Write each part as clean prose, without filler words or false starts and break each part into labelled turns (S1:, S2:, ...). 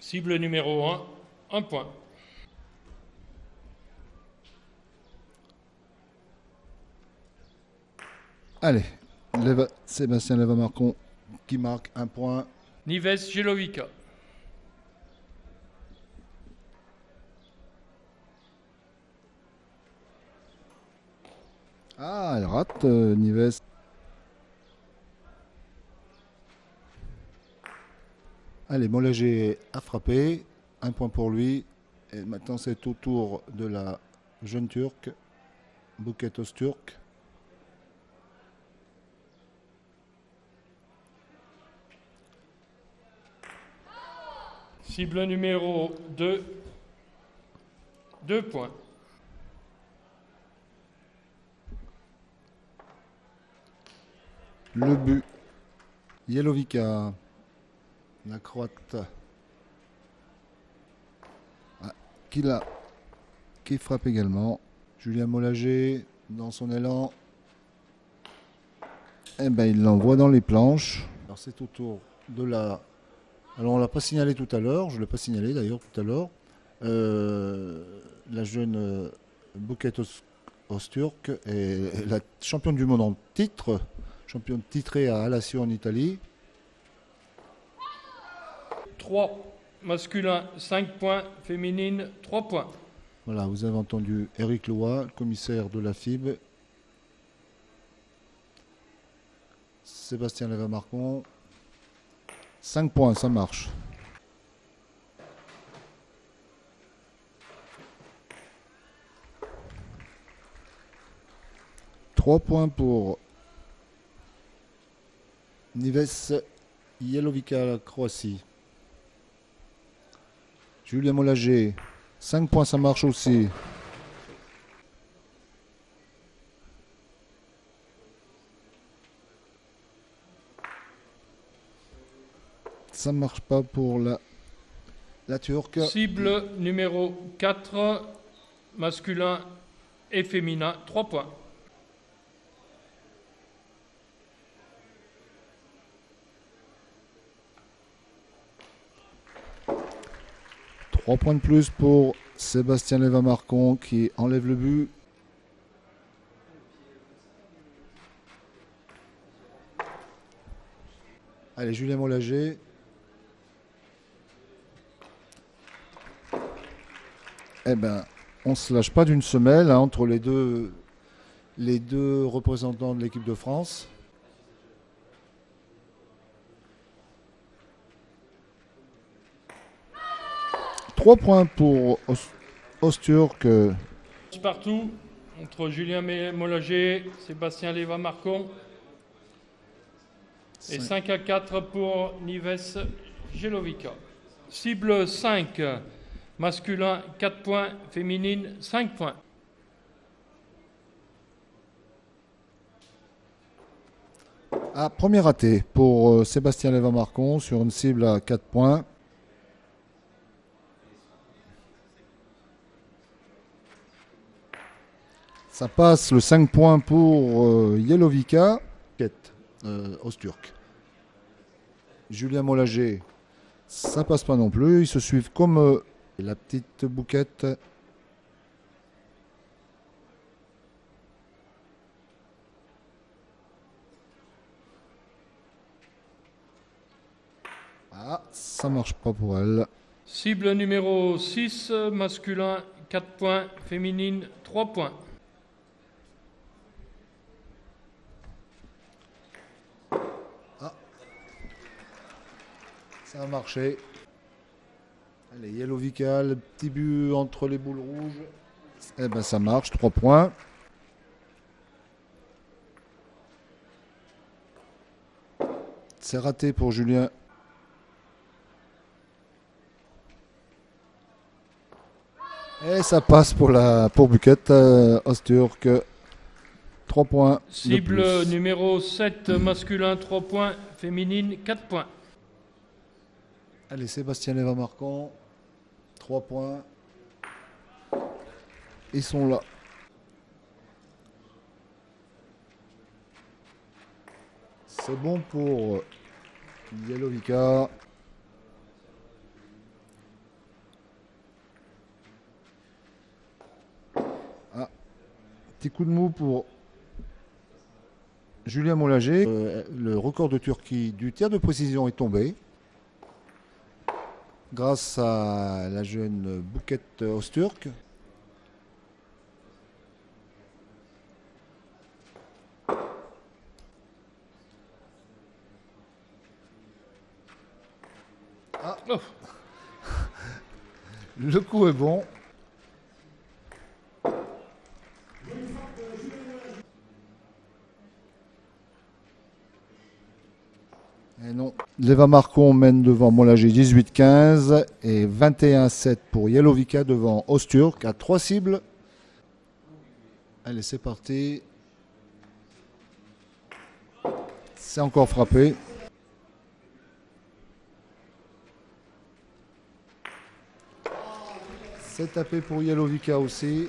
S1: Cible numéro 1 point.
S2: Allez, Sébastien Leva-Marcon qui marque un point.
S1: Nives Jelovica.
S2: Ah, elle rate, Nives. Allez, Molagé a frappé. Un point pour lui. Et maintenant, c'est au tour de la jeune Turque, Buket Öztürk.
S1: Cible numéro 2. 2 points.
S2: Le but. Jelovica, la Croate. Ah, qui frappe également. Julien Molagé, dans son élan. Eh ben, il l'envoie dans les planches. Alors, c'est au tour de la. Alors, on ne l'a pas signalé tout à l'heure. Je ne l'ai pas signalé d'ailleurs tout à l'heure. La jeune Buket Öztürk est la championne du monde en titre. Championne titrée à Alassio en Italie.
S1: 3. Masculin 5 points. Féminine 3 points.
S2: Voilà, vous avez entendu Eric Loa, commissaire de la FIB. Sébastien Leva-Marcon. 5 points, ça marche. Trois points pour Nives Jelovica, la Croatie. Julien Molagé. 5 points, ça marche aussi. Ça marche pas pour la Turque.
S1: Cible numéro 4. Masculin et féminin 3 points.
S2: Trois points de plus pour Sébastien Leva-Marcon qui enlève le but. Allez, Julien Molagé. Eh ben, on ne se lâche pas d'une semelle entre les deux représentants de l'équipe de France. Trois points pour Öztürk.
S1: Partout entre Julien Molagé, Sébastien Leva-Marcon. Et 5-4 pour Nives Jelovica. Cible 5. Masculin 4 points, féminine 5 points.
S2: Ah, premier raté pour Sébastien Leva-Marcon sur une cible à 4 points. Ça passe le 5 points pour Jelovica. Öztürk. Julien Molagé, ça passe pas non plus. Ils se suivent comme la petite bouquette. Ah, ça marche pas pour elle.
S1: Cible numéro 6, masculin 4 points, féminine 3 points.
S2: Ah, ça a marché. Allez, Jelovica, le petit but entre les boules rouges. Eh ben ça marche, 3 points. C'est raté pour Julien. Et ça passe pour Buket Öztürk. 3 points.
S1: Cible numéro 7, masculin 3 points, féminine 4 points.
S2: Allez, Sébastien Leva-Marcon. 3 points. Ils sont là. C'est bon pour Jelovica. Petit coup de mou pour Julien Mollager. Le record de Turquie du tir de précision est tombé grâce à la jeune Buket Öztürk. Ah.
S1: Oh.
S2: Le coup est bon. Et non. Leva Marcon mène devant Mollager 18-15 et 21-7 pour Jelovica devant Öztürk à 3 cibles. Allez, c'est parti. C'est encore frappé. C'est tapé pour Jelovica aussi.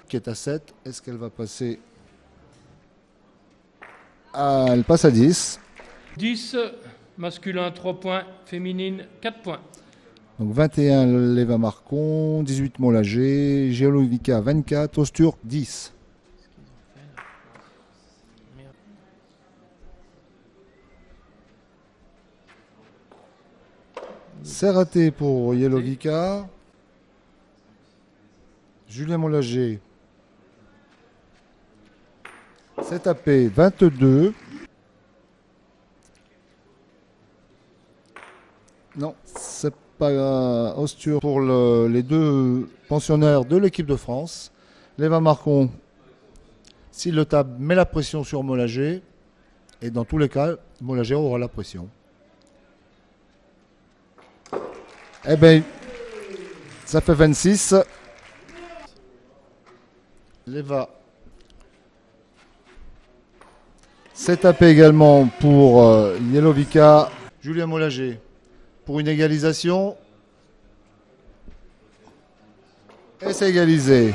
S2: Qui est à 7. Est-ce qu'elle va passer? Ah, elle passe à 10.
S1: 10, masculin 3 points, féminine 4 points.
S2: Donc 21 Leva Marcon, 18 Mollager, Jelovica 24, Öztürk 10. C'est raté pour Jelovica. Julien Mollager. C'est tapé 22. Non, c'est pas Öztürk pour les deux pensionnaires de l'équipe de France. Leva Marcon, s'il le tape, met la pression sur Mollager. Et dans tous les cas, Mollager aura la pression. Eh bien, ça fait 26. Leva. C'est tapé également pour Jelovica. Julien Mollager. Pour une égalisation. Et c'est égalisé.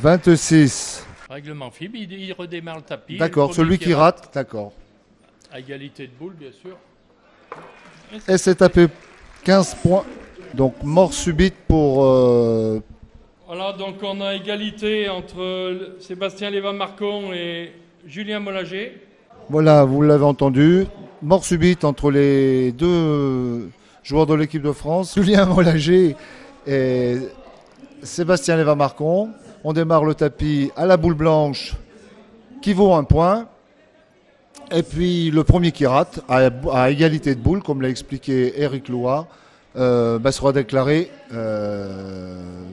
S2: 26.
S1: Règlement FIB, il redémarre le tapis.
S2: D'accord, celui qui rate, d'accord.
S1: À égalité de boule, bien sûr.
S2: Et c'est tapé 15 points. Donc mort subite pour...
S1: Voilà, donc on a égalité entre Sébastien Leva Marcon et Julien Mollager.
S2: Voilà, vous l'avez entendu. Mort subite entre les deux joueurs de l'équipe de France, Julien Mollager et Sébastien Leva Marcon. On démarre le tapis à la boule blanche qui vaut 1 point. Et puis le premier qui rate, à égalité de boule, comme l'a expliqué Eric Loa, sera déclaré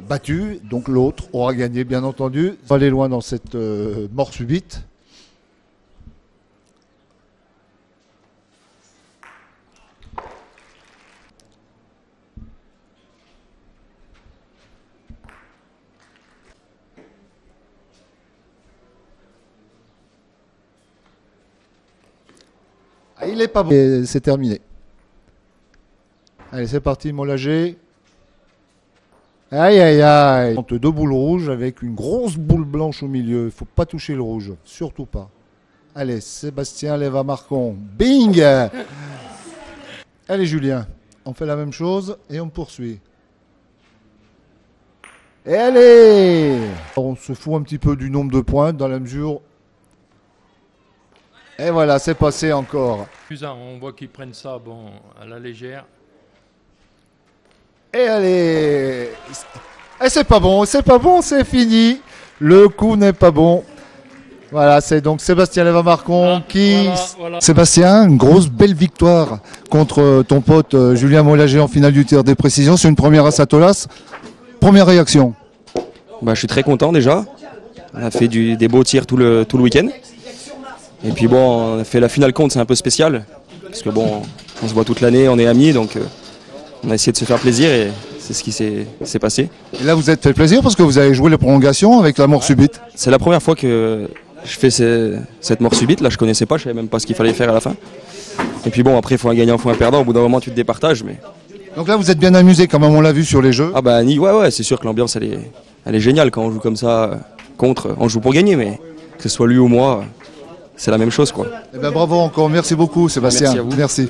S2: battu. Donc l'autre aura gagné, bien entendu. On va aller loin dans cette mort subite. Ah, il est pas bon. C'est terminé. Allez, c'est parti, Mollager. Aïe, aïe, aïe. Deux boules rouges avec une grosse boule blanche au milieu. Il ne faut pas toucher le rouge. Surtout pas. Allez, Sébastien Leva Marcon. Bing. Allez, Julien. On fait la même chose et on poursuit. Et allez. On se fout un petit peu du nombre de points dans la mesure... Et voilà, c'est passé encore.
S1: On voit qu'ils prennent ça à la légère.
S2: Et allez. Et c'est pas bon, c'est fini. Le coup n'est pas bon. Voilà, c'est donc Sébastien Leva Marcon qui... Voilà. Sébastien, une grosse belle victoire contre ton pote Julien Mollager en finale du tir des précisions. C'est une première à Satolas. Première réaction?
S3: Je suis très content déjà. On a fait des beaux tirs tout le week-end. Et puis bon, on a fait la finale contre, c'est un peu spécial. Parce que bon, on se voit toute l'année, on est amis, donc on a essayé de se faire plaisir et c'est ce qui s'est passé.
S2: Et là, vous êtes fait plaisir parce que vous avez joué les prolongations avec la mort subite.
S3: C'est la première fois que je fais cette mort subite. Là, je connaissais pas, je savais même pas ce qu'il fallait faire à la fin. Et puis bon, après, il faut un gagnant, il faut un perdant. Au bout d'un moment, tu te départages. Mais...
S2: Donc là, vous êtes bien amusé quand même, on l'a vu sur les jeux.
S3: Ah bah, ouais, c'est sûr que l'ambiance, elle est géniale quand on joue comme ça contre. On joue pour gagner, mais que ce soit lui ou moi... C'est la même chose, quoi.
S2: Eh bien, bravo encore, merci beaucoup Sébastien.
S3: Merci à vous.
S2: Merci.